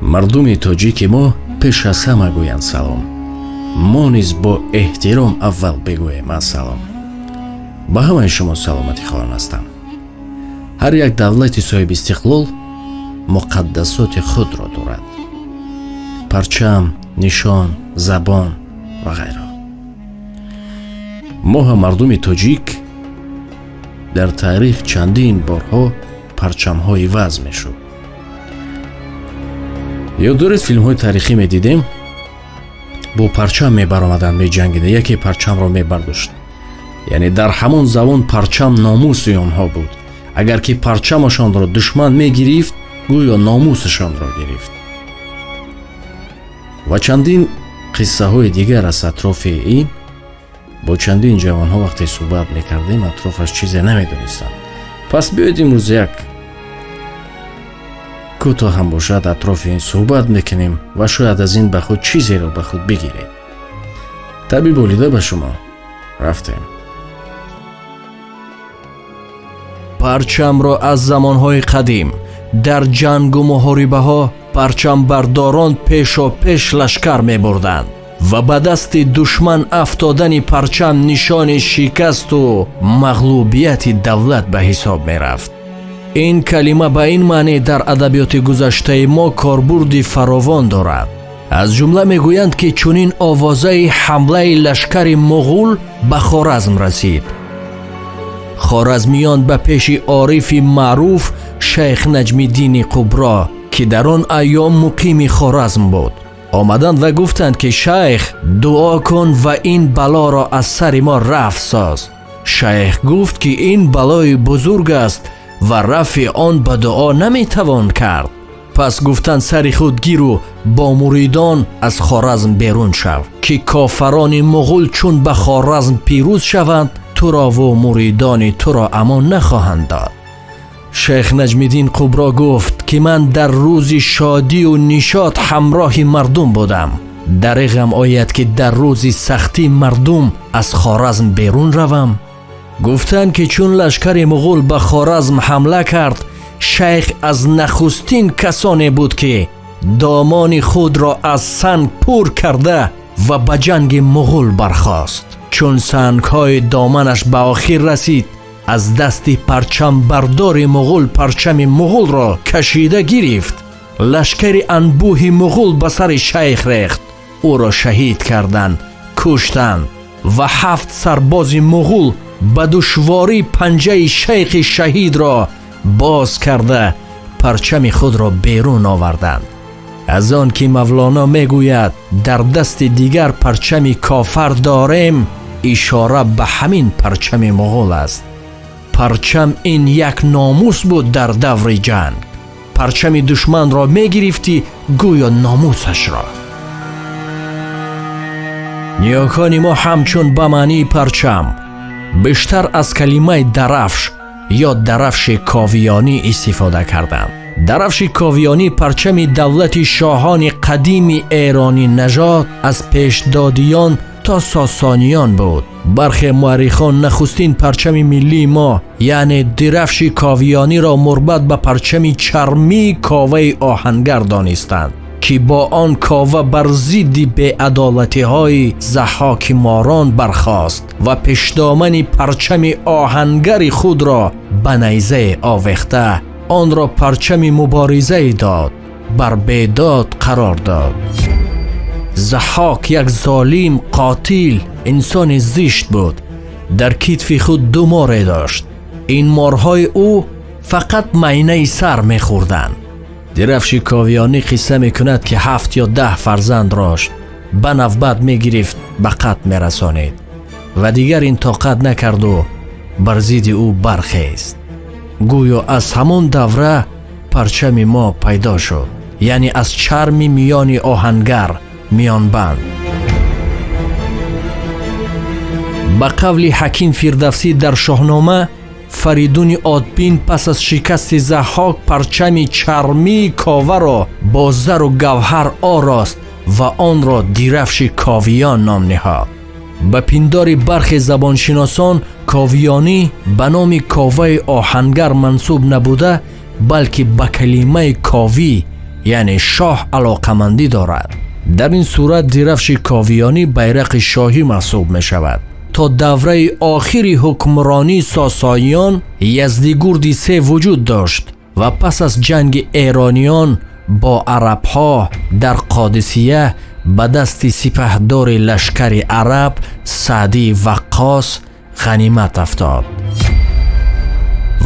мардуми тоҷики мо пеш аз ҳама гӯянд салом. мо низ бо эҳтиром аввал бигӯем ассалом. ба ҳамаи шумо саломатӣ хоҳам ҳастам. ҳар як давлати соҳиби истиқлол муқаддасоти худро дорад. парчам, нишон, забон ва ғайра. мо ҳам мардуми тоҷик дар таърих чандин борҳо парчамҳои ваз мешуд. ёддоред филмҳои таърихӣ медидем, бо парчам мебаромаданд, меҷангида, яке парчамро мебардошт. яъне дар ҳамон завон парчам номуси онҳо буд. агар ки парчамашонро душман мегирифт, гӯё номусашонро гирифт. ва чандин қиссаҳои дигар аз атрофи ин. бо чандин ҷавонҳо вақте суҳбат мекардем, атрофаш чизе намедонистанд. пас биёед имрӯз як кӯтоҳ ҳам бошад атрофи ин суҳбат мекунем ва шояд аз ин ба худ чизеро ба худ бигиред. табиб олида ба шумо рафтем. парчамро аз замонҳои қадим дар ҷангу муҳорибаҳо парчамбардорон пешопеш лашкар мебурданд ва ба дасти душман афтодани парчам нишони шикасту мағлубияти давлат ба ҳисоб мерафт. ин калима ба ин маъне дар адабиёти гузаштаи мо корбурди фаровон дорад. аз ҷумла мегӯянд ки чунин овозаи ҳамлаи лашкари муғул ба Хоразм расид. хоразмиён ба пеши орифи маъруф шайх Наҷмиддини Қубро, ки дар он айём муқими Хоразм буд, омаданд ва гуфтанд ки шайх, дуо кун ва ин балоро аз сари мо рафъ соз. шайх гуфт ки ин балои бузург аст ва рафъи он ба дуо наметавон кард. пас гуфтанд сари худ гиру бо муридон аз Хоразм берун шав, ки кофарони муғул чун ба Хоразм пирӯз шаванд, туро ву муридони туро амон нахоҳанд дод. шейх Наҷмиддин Қубро гуфт ки ман дар рӯзи шодию нишод ҳамроҳи мардум будам. дариғам ояд ки дар рӯзи сахтӣ мардум аз Хоразм берун равам? гуфтанд ки чун лашкари муғул ба Хоразм ҳамла кард, шейх аз нахустин касоне буд ки домони худро аз санг пур карда ва ба ҷанги муғул бархост. чун сангҳои доманаш ба охир расид, аз дасти парчамбардори муғул парчами муғулро кашида гирифт. лашкари анбӯҳи муғул ба сари шайх рехт. ӯро шаҳид карданд, куштанд ва 7 сарбози муғул ба душворӣ панҷаи шайхи шаҳидро боз карда парчами худро берун оварданд. аз он ки мавлоно мегӯяд дар дасти дигар парчами кофар дорем, ишора ба ҳамин парчами муғул аст. парчам ин як номус буд дар даври ҷанг. парчами душманро мегирифтӣ гӯё номусашро. ниёкони мо ҳамчун ба маънии парчам бештар аз калимаи дарафш ё дарафши ковиёнӣ истифода карданд. дарафши ковиёнӣ парчами давлати шоҳони қадими эронӣ нажод аз пешдодиён то сосониён буд. бархе муаррихон нахустин парчами миллии мо, яъне дирафши ковиёниро мурбат ба парчами чармии коваи оҳангар донистанд, ки бо он кова бар зидди беадолатиҳои заҳоки морон бархост ва пешдомани парчами оҳангари худро ба найзае овехта, онро парчами муборизае дод, бар бедод қарор дод. заҳок як золим, қотил, инсони зишт буд. дар китфи худ 2 море дошт. ин морҳои ӯ фақат майнаи сар мехӯрданд. дирафши ковиёнӣ қисса мекунад ки 7 ё 10 фарзанд рошт. ба навбат мегирифт, ба қатл мерасонид ва дигар ин тоқат накарду бар зидди ӯ бархест. гӯё аз ҳамон давра парчами мо пайдо шуд, яъне аз чарми миёни оҳангар, миёнбанд. ба қавли ҳаким Фирдавсӣ дар Шоҳнома, Фаридуни Одбин пас аз шикасти Заҳок парчами чармии коваро бо зару гавҳар орост ва онро дирафши ковиён ном ниҳад. ба пиндори бархе забоншиносон ковиёнӣ ба номи коваи оҳангар мансуб набуда, балки ба калимаи ковӣ یعنی شاه علاقمندی دارد. در این صورت درفش کاویانی بیرق شاهی محسوب می شود. تا دوره آخری حکمرانی ساسانیان یزدگرد سه وجود داشت و پس از جنگ ایرانیان با عربها در قادسیه به دست سپهدار لشکر عرب سعدی وقاص غنیمت افتاد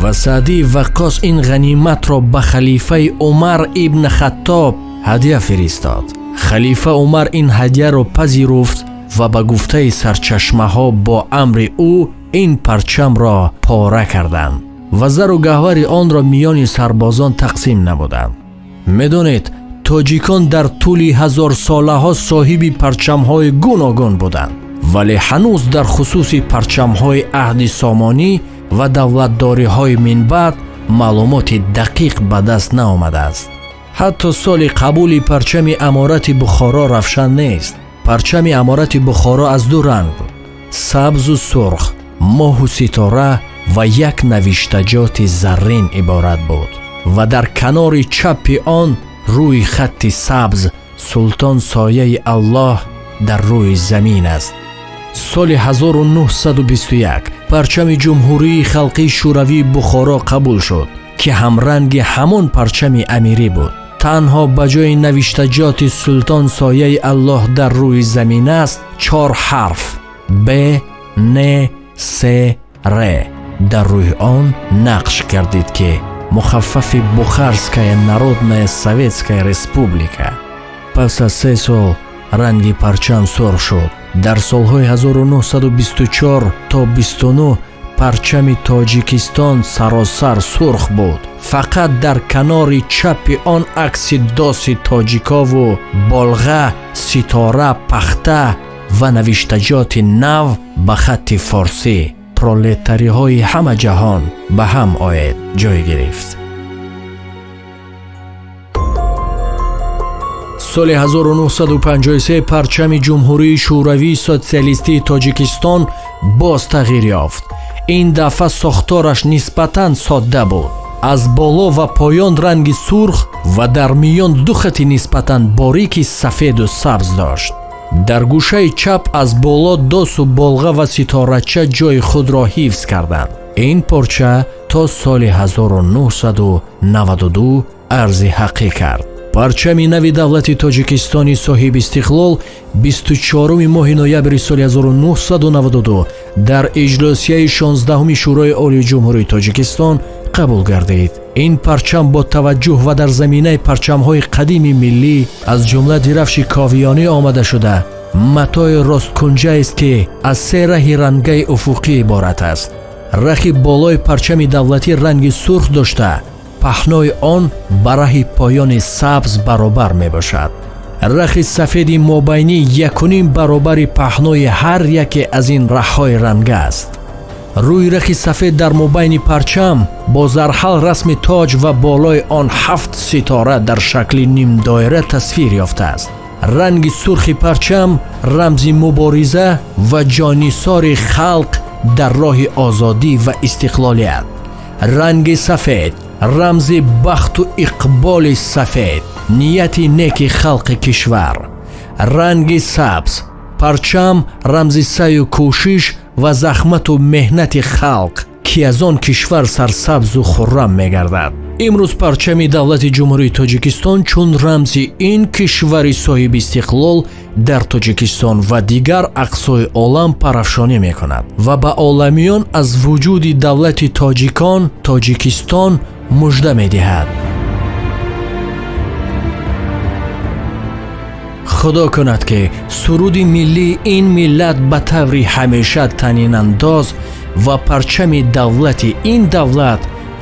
و سعدی وقاص این غنیمت را به خلیفه عمر ابن خطاب هدیه فرستاد. خلیفه عمر این هدیه را پذیرفت و به گفته سرچشمه ها با امر او این پرچم را پاره کردند و زر و گوهر آن را میان سربازان تقسیم نمودند. میدانید تاجیکان در طول 1000 ساله ها صاحب پرچم های گوناگون بودند، ولی هنوز در خصوص پرچم های عهد سامانی و دولتداری های من بعد معلومات دقیق به دست نآمده است. حتی سال قبول پرچم امارت بخارا روشن نیست. پرچم امارت بخارا از دو رنگ بود: سبز و سرخ، ماه و ستاره و یک نوشتجات زرین عبارت بود و در کنار چپ آن روی خط سبز سلطان سایه الله در روی زمین است. سال 1921 پرچم جمهوری خلقی شوروی بخارا قبول شد که همرنگ همان پرچم امیری بود. تنها بجای نوشتجات سلطان سایه الله در روی زمین است 4 حرف ب ن س ر در روی آن نقش کردید که مخفف بخارسکای نارودنaya советская республика. پس از 3 سال رنگ پرچم سرخ شد. در سالهای 1924 تا 29 پرچم تاجیکستان سراسر سرخ بود. فقط در کنار چپ آن عکس داس تاجیکا و بالغه، ستاره، پخته و نوشتجات نو به خط فارسی پرولتاری های همه جهان به هم آید جای گرفت. سال 1953 پرچم جمهوری شوروی سوسیالیستی تاجیکستان باز تغییر یافت. این دفعه ساختارش نسبتاً ساده بود. از بالا و پایان رنگ سرخ و در میان دو خط نسبتاً باریک سفید و سبز داشت. در گوشه چپ از بالا داس و بالغه و ستارچه جای خود را حفظ کردند. این پارچه تا سال 1992 ارز حقی کرد. پرچم نوی دولت تاجیکستانی صاحب استقلال 24 ماه نوامبر سال 1992 در اجلاسیه 16 شورای عالی جمهوری تاجیکستان قبول گردید. این پرچم با توجه و در زمینه پرچم‌های قدیم ملی از جمله درفش کاویانی آمده شده. متاع راست کنجه است که از 3 ره رنگی افقی عبارت است. رخ بالای پرچم دولتی رنگ سرخ داشته، پهنای آن به ره پایان سبز برابر می باشد. رخ سفید مابینی 1.5 برابر پهنای هر یک از این ره‌های رنگ است. روی رخ سفید در مابین پرچم با زرحل رسم تاج و بالای آن 7 ستاره در شکل نیم دایره تصویر یافته است. رنگ سرخ پرچم رمز مبارزه و جانثار خلق در راه آزادی و استقلالیت. رنگ سفید رمز بخت و اقبال سفید، نیت نیک خلق کشور. رنگ سبز پرچم رمز سعی و کوشش و زحمت و مهنت خلق که از آن کشور سرسبز و خرم می‌گردد. امروز پرچم دولت جمهوری تاجیکستان چون رمز این کشور صاحب استقلال در تاجیکستان و دیگر اقصای عالم پرافشانی می‌کند و به عالمیان از وجود دولت تاجیکستان مژده می‌دهد. خدا کند که سرود ملی این ملت به طور همیشه طنین انداز و پرچم دولت این دولت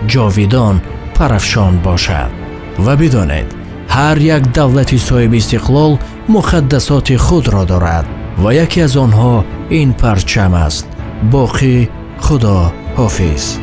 جاویدان پرافشان باشد. و بدانید هر یک دولت صاحب استقلال مقدسات خود را دارد و یکی از آنها این پرچم است. باقی خدا حافظ.